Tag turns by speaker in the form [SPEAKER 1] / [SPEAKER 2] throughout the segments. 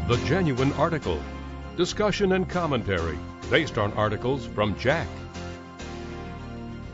[SPEAKER 1] The Genuine Article. Discussion and commentary based on articles from JACC.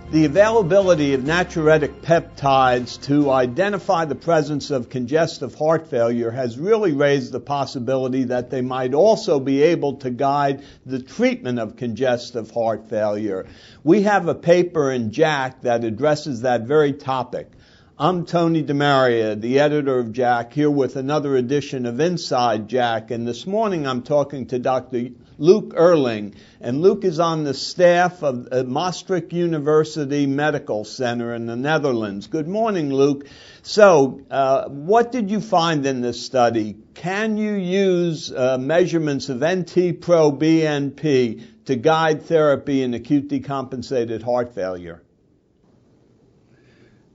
[SPEAKER 2] The availability of natriuretic peptides to identify the presence of congestive heart failure has really raised the possibility that they might also be able to guide the treatment of congestive heart failure. We have a paper in JACC that addresses that very topic. I'm Tony DeMaria, the editor of JACC, here with another edition of Inside JACC, and this morning I'm talking to Dr. Luc Eurlings, and Luc is on the staff of Maastricht University Medical Center in the Netherlands. Good morning, Luc. So, what did you find in this study? Can you use measurements of NT-proBNP to guide therapy in acute decompensated heart failure?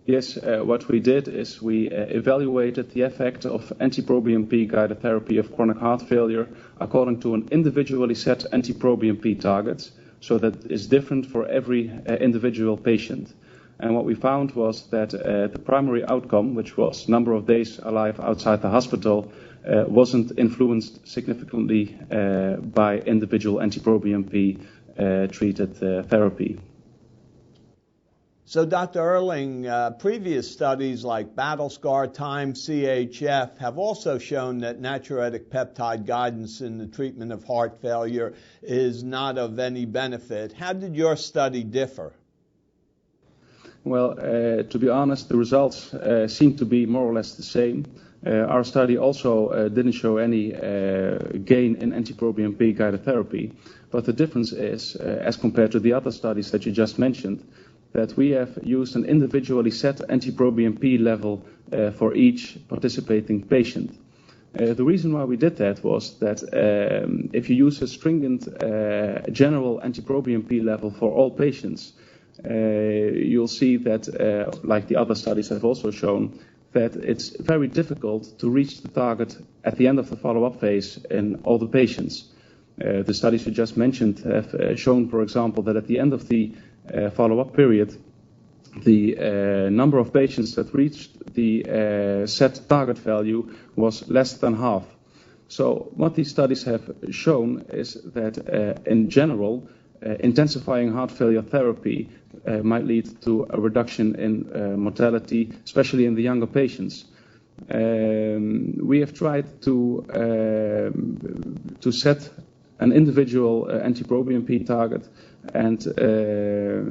[SPEAKER 3] Yes, what we did is we evaluated the effect of NT-proBNP guided therapy of chronic heart failure according to an individually set NT-proBNP target, so that is different for every individual patient. And what we found was that the primary outcome, which was number of days alive outside the hospital, wasn't influenced significantly by individual NT-proBNP treated therapy.
[SPEAKER 2] So, Dr. Eurlings, previous studies like Battlescar Time CHF have also shown that natriuretic peptide guidance in the treatment of heart failure is not of any benefit. How did your study differ?
[SPEAKER 3] Well, to be honest, the results seem to be more or less the same. Our study also didn't show any gain in NT-proBNP guided therapy, but the difference is, as compared to the other studies that you just mentioned, that we have used an individually set NT-proBNP level for each participating patient. The reason why we did that was that if you use a stringent general NT-proBNP level for all patients, you'll see that, like the other studies have also shown, that it's very difficult to reach the target at the end of the follow-up phase in all the patients. The studies you just mentioned have shown, for example, that at the end of the follow-up period, the number of patients that reached the set target value was less than half. So what these studies have shown is that in general, intensifying heart failure therapy might lead to a reduction in mortality, especially in the younger patients. We have tried to set an individual NT-proBNP target and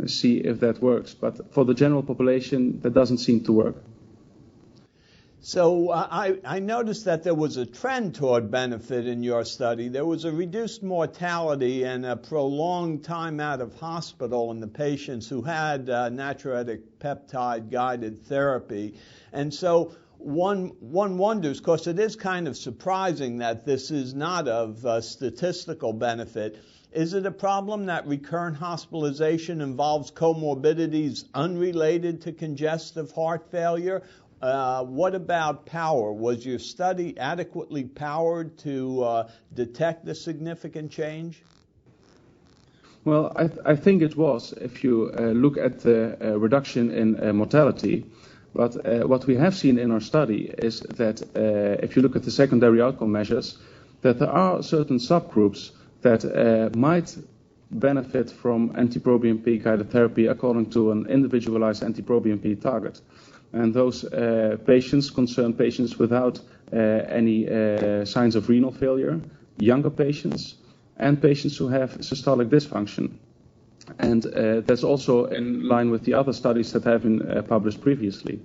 [SPEAKER 3] see if that works. But for the general population, that doesn't seem to work.
[SPEAKER 2] So I noticed that there was a trend toward benefit in your study. There was a reduced mortality and a prolonged time out of hospital in the patients who had natriuretic peptide-guided therapy. And so one wonders, because it is kind of surprising that this is not of statistical benefit. Is it a problem that recurrent hospitalization involves comorbidities unrelated to congestive heart failure? What about power? Was your study adequately powered to detect a significant change?
[SPEAKER 3] Well, I think it was, if you look at the reduction in mortality. But what we have seen in our study is that if you look at the secondary outcome measures, that there are certain subgroups that might benefit from NT-proBNP guided therapy according to an individualized NT-proBNP target. And those patients concern patients without any signs of renal failure, younger patients, and patients who have systolic dysfunction. And that's also in line with the other studies that have been published previously.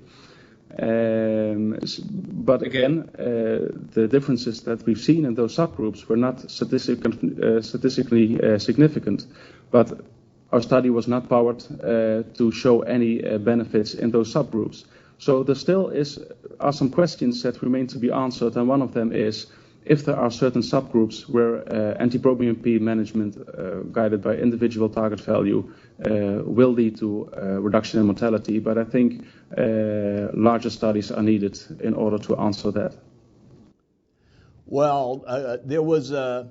[SPEAKER 3] But again, the differences that we've seen in those subgroups were not statistically significant. But our study was not powered to show any benefits in those subgroups. So there still are some questions that remain to be answered, and one of them is, if there are certain subgroups where NT-proBNP management guided by individual target value will lead to reduction in mortality, but I think larger studies are needed in order to answer that.
[SPEAKER 2] Well, there was a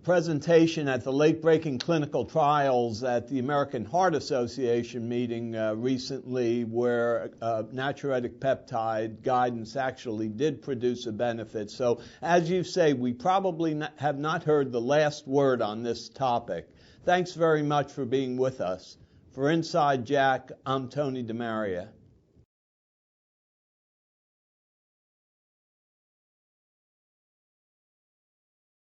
[SPEAKER 2] presentation at the late-breaking clinical trials at the American Heart Association meeting recently where natriuretic peptide guidance actually did produce a benefit. So, as you say, we probably have not heard the last word on this topic. Thanks very much for being with us. For Inside JACC, I'm Tony DeMaria.